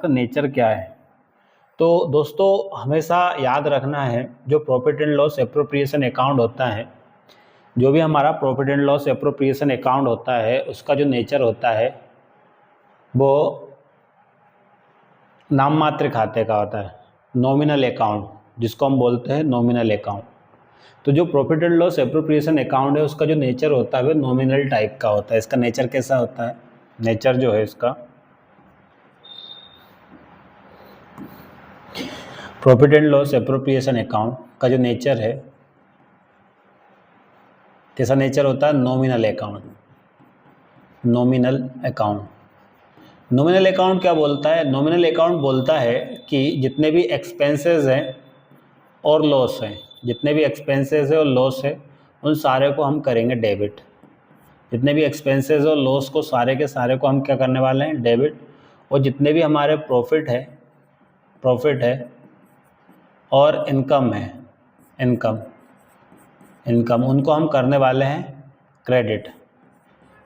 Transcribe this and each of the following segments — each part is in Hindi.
का नेचर क्या है। तो दोस्तों हमेशा याद रखना है, जो profit and loss appropriation account होता है, जो भी हमारा profit and loss appropriation account होता है, उसका जो नेचर होता है वो नाम मात्र खाते का होता है, नॉमिनल अकाउंट, जिसको हम बोलते हैं नॉमिनल अकाउंट। तो जो profit and loss appropriation account है उसका जो नेचर होता है वो नॉमिनल टाइप का होता है। इसका नेचर कैसा होता है? नेचर जो है इसका, profit and loss appropriation account का जो नेचर है, कैसा नेचर होता है? Nominal account. Nominal account, nominal account क्या बोलता है? नॉमिनल अकाउंट बोलता है कि जितने भी एक्सपेंसेस हैं और लॉस हैं, जितने भी एक्सपेंसेस है और लॉस है, उन सारे को हम करेंगे डेबिट। जितने भी एक्सपेंसेस और लॉस को सारे के सारे को हम क्या करने वाले हैं? डेबिट। और जितने भी हमारे प्रॉफिट है और इनकम है, इनकम उनको हम करने वाले हैं क्रेडिट।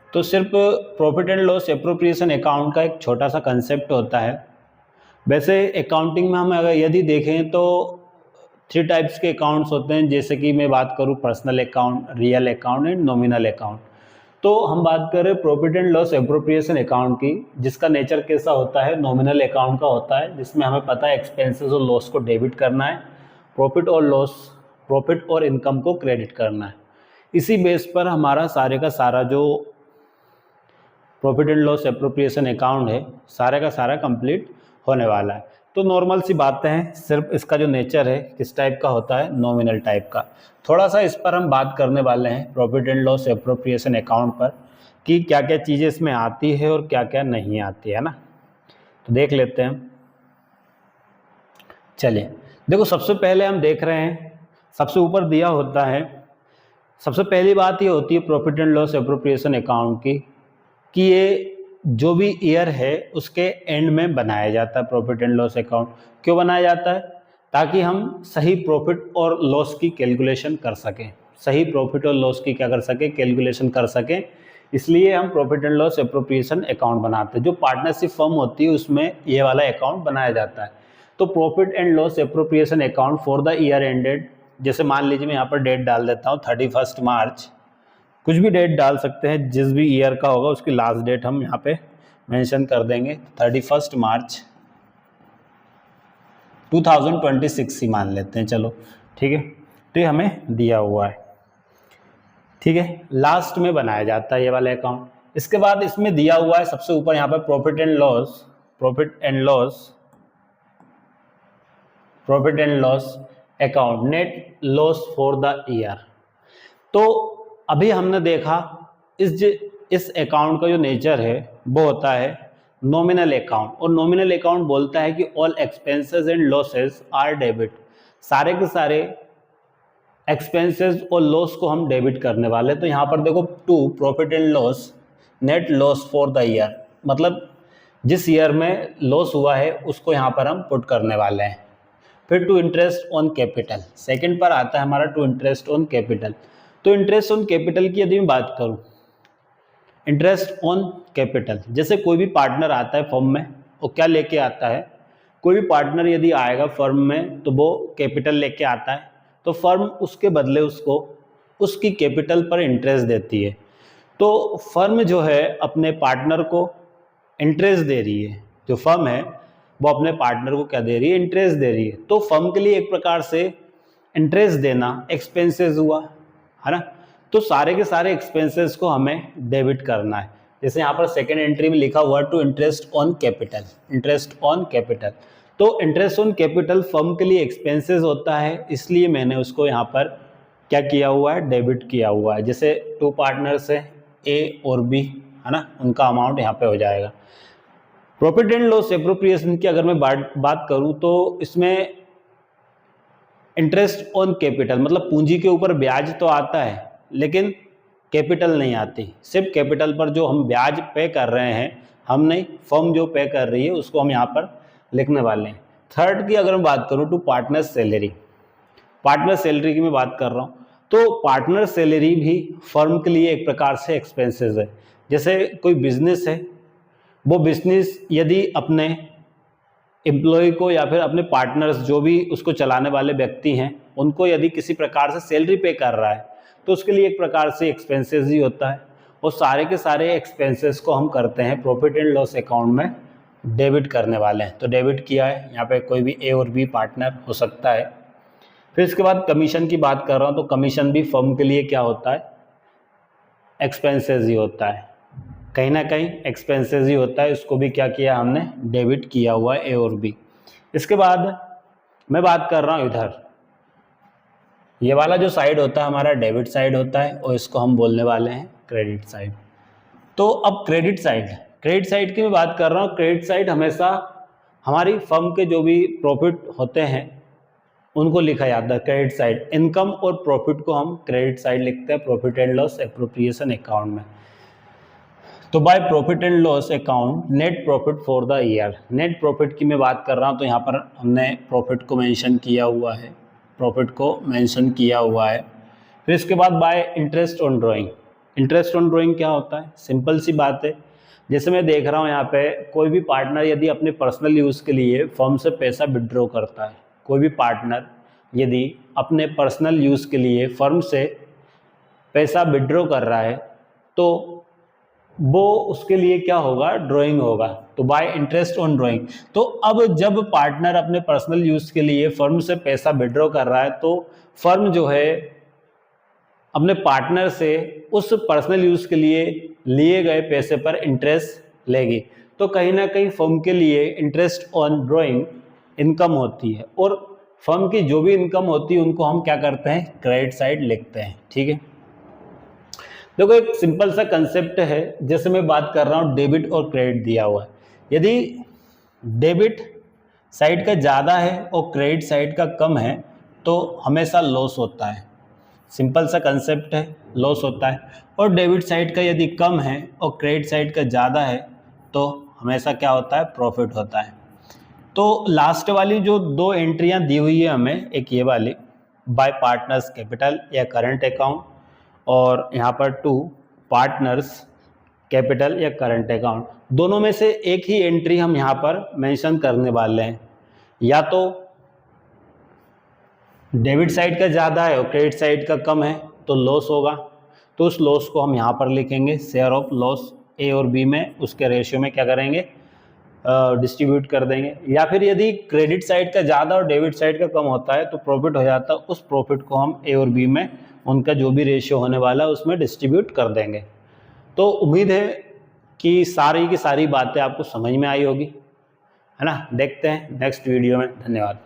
तो सिर्फ profit and loss appropriation account का एक छोटा सा कंसेप्ट होता है। वैसे अकाउंटिंग में हम अगर यदि देखें तो 3 टाइप्स के अकाउंट्स होते हैं, जैसे कि मैं बात करूं personal account, real account and nominal account. तो हम बात करें profit and loss appropriation account की, जिसका नेचर कैसा होता है? नॉमिनल अकाउंट का होता है, जिसमें हमें पता है एक्सपेंसेस और लॉस को डेबिट करना है, प्रॉफिट और इनकम को क्रेडिट करना है। इसी बेस पर हमारा सारे का सारा जो profit and loss appropriation account है, सारे का सारा कंप्लीट होने वाला है। तो नॉर्मल सी बातें हैं, सिर्फ इसका जो नेचर है किस टाइप का होता है? नॉमिनल टाइप का। थोड़ा सा इस पर हम बात करने वाले हैं profit and loss appropriation account पर, कि क्या क्या चीज़ें इसमें आती है और क्या क्या नहीं आती है ना। तो देख लेते हैं। चलिए देखो, सबसे पहले हम देख रहे हैं, सबसे ऊपर दिया होता है, सबसे पहली बात ये होती है profit and loss appropriation account की, कि ये जो भी ईयर है उसके एंड में बनाया जाता है प्रॉफिट एंड लॉस अकाउंट। क्यों बनाया जाता है? ताकि हम सही प्रॉफिट और लॉस की कैलकुलेशन कर सकें, सही प्रॉफिट और लॉस की क्या कर सकें? कैलकुलेशन कर सकें। इसलिए हम profit and loss appropriation account बनाते हैं। जो पार्टनरशिप फर्म होती है उसमें ये वाला अकाउंट बनाया जाता है। तो profit and loss appropriation account for the year ended, जैसे मान लीजिए मैं यहाँ पर डेट डाल देता हूँ 31 मार्च, कुछ भी डेट डाल सकते हैं, जिस भी ईयर का होगा उसकी लास्ट डेट हम यहाँ पे मेंशन कर देंगे, 31 मार्च 2026 ही मान लेते हैं, चलो ठीक है। तो ये हमें दिया हुआ है, ठीक है, लास्ट में बनाया जाता है ये वाला अकाउंट। इसके बाद इसमें दिया हुआ है सबसे ऊपर यहाँ पर profit and loss account, net loss for the year. तो अभी हमने देखा इस अकाउंट का जो नेचर है वो होता है नॉमिनल अकाउंट, और नॉमिनल अकाउंट बोलता है कि all expenses and losses are debit. सारे के सारे एक्सपेंसेस और लॉस को हम डेबिट करने वाले। तो यहाँ पर देखो, to profit and loss net loss for the year, मतलब जिस ईयर में लॉस हुआ है उसको यहाँ पर हम पुट करने वाले हैं। फिर to interest on capital, second पर आता है हमारा टू इंटरेस्ट ऑन कैपिटल। तो इंटरेस्ट ऑन कैपिटल की यदि मैं बात करूं, इंटरेस्ट ऑन कैपिटल, जैसे कोई भी पार्टनर आता है फर्म में, वो क्या लेके आता है? कोई भी पार्टनर यदि आएगा फर्म में तो वो कैपिटल लेके आता है, तो फर्म उसके बदले उसको उसकी कैपिटल पर इंटरेस्ट देती है। तो फर्म जो है अपने पार्टनर को इंटरेस्ट दे रही है, जो फर्म है वो अपने पार्टनर को क्या दे रही है? इंटरेस्ट दे रही है। तो फर्म के लिए एक प्रकार से इंटरेस्ट देना एक्सपेंसेस हुआ, है ना। तो सारे के सारे एक्सपेंसेस को हमें डेबिट करना है। जैसे यहाँ पर सेकेंड एंट्री में लिखा हुआ to interest on capital, interest on capital. तो इंटरेस्ट ऑन कैपिटल फर्म के लिए एक्सपेंसेस होता है, इसलिए मैंने उसको यहाँ पर क्या किया हुआ है? डेबिट किया हुआ है। जैसे 2 पार्टनर्स है ए और बी, है ना, उनका अमाउंट यहाँ पे हो जाएगा। प्रॉफिट एंड लॉस एप्रोप्रिएशन की अगर मैं बात करूँ तो इसमें इंटरेस्ट ऑन कैपिटल मतलब पूंजी के ऊपर ब्याज तो आता है, लेकिन कैपिटल नहीं आती। सिर्फ कैपिटल पर जो हम ब्याज पे कर रहे हैं, हम नहीं, फर्म जो पे कर रही है उसको हम यहाँ पर लिखने वाले हैं। थर्ड की अगर मैं बात करूँ to partner salary, partner salary की मैं बात कर रहा हूँ। तो पार्टनर सैलरी भी फर्म के लिए एक प्रकार से एक्सपेंसेस है। जैसे कोई बिजनेस है, वो बिजनेस यदि अपने एम्प्लॉय को या फिर अपने पार्टनर्स जो भी उसको चलाने वाले व्यक्ति हैं उनको यदि किसी प्रकार से सैलरी पे कर रहा है तो उसके लिए एक प्रकार से एक्सपेंसेस ही होता है, और सारे के सारे एक्सपेंसेस को हम करते हैं प्रॉफिट एंड लॉस अकाउंट में डेबिट करने वाले हैं। तो डेबिट किया है, यहाँ पे कोई भी ए और बी पार्टनर हो सकता है। फिर इसके बाद कमीशन की बात कर रहा हूँ, तो कमीशन भी फर्म के लिए क्या होता है, एक्सपेंसेस ही होता है, कहीं ना कहीं एक्सपेंसेस ही होता है। इसको भी क्या किया हमने, डेबिट किया हुआ है ए और बी। इसके बाद मैं बात कर रहा हूँ इधर, ये वाला जो साइड होता है हमारा डेबिट साइड होता है, और इसको हम बोलने वाले हैं क्रेडिट साइड। तो अब क्रेडिट साइड की मैं बात कर रहा हूँ। क्रेडिट साइड हमेशा हमारी फर्म के जो भी प्रॉफिट होते हैं उनको लिखा जाता है क्रेडिट साइड। इनकम और प्रॉफिट को हम क्रेडिट साइड लिखते हैं profit and loss appropriation account में। तो by profit and loss account net profit for the year, net profit की मैं बात कर रहा हूँ, तो यहाँ पर हमने प्रॉफिट को मेंशन किया हुआ है, फिर इसके बाद bye interest on drawing. Interest on drawing क्या होता है, सिंपल सी बात है, जैसे मैं देख रहा हूँ यहाँ पे कोई भी पार्टनर यदि अपने पर्सनल यूज़ के लिए फर्म से पैसा विड्रॉ करता है, कोई भी पार्टनर यदि अपने पर्सनल यूज़ के लिए फर्म से पैसा विड्रॉ कर रहा है तो वो उसके लिए क्या होगा, ड्राइंग होगा। तो बाय इंटरेस्ट ऑन ड्राइंग। तो अब जब पार्टनर अपने पर्सनल यूज़ के लिए फर्म से पैसा विड्रॉ कर रहा है तो फर्म जो है अपने पार्टनर से उस पर्सनल यूज़ के लिए लिए गए पैसे पर इंटरेस्ट लेगी। तो कहीं ना कहीं फर्म के लिए इंटरेस्ट ऑन ड्राइंग इनकम होती है, और फर्म की जो भी इनकम होती है उनको हम क्या करते हैं, क्रेडिट साइड लिखते हैं। ठीक है, देखो एक सिंपल सा कंसेप्ट है, जैसे मैं बात कर रहा हूँ डेबिट और क्रेडिट दिया हुआ है, यदि डेबिट साइड का ज़्यादा है और क्रेडिट साइड का कम है तो हमेशा लॉस होता है। सिंपल सा कंसेप्ट है, लॉस होता है। और डेबिट साइड का यदि कम है और क्रेडिट साइड का ज़्यादा है तो हमेशा क्या होता है, प्रॉफिट होता है। तो लास्ट वाली जो दो एंट्रियां दी हुई है हमें, एक ये वाली बाय पार्टनर्स कैपिटल या करंट अकाउंट, और यहाँ पर 2 पार्टनर्स कैपिटल या करंट अकाउंट, दोनों में से एक ही एंट्री हम यहाँ पर मेंशन करने वाले हैं। या तो डेबिट साइड का ज़्यादा है और क्रेडिट साइड का कम है तो लॉस होगा, तो उस लॉस को हम यहाँ पर लिखेंगे शेयर ऑफ लॉस ए और बी में, उसके रेशियो में क्या करेंगे, डिस्ट्रीब्यूट कर देंगे। या फिर यदि क्रेडिट साइड का ज़्यादा और डेबिट साइड का कम होता है तो प्रॉफिट हो जाता है, उस प्रॉफिट को हम ए और बी में उनका जो भी रेशियो होने वाला है उसमें डिस्ट्रीब्यूट कर देंगे। तो उम्मीद है कि सारी की सारी बातें आपको समझ में आई होगी, है ना। देखते हैं नेक्स्ट वीडियो में, धन्यवाद।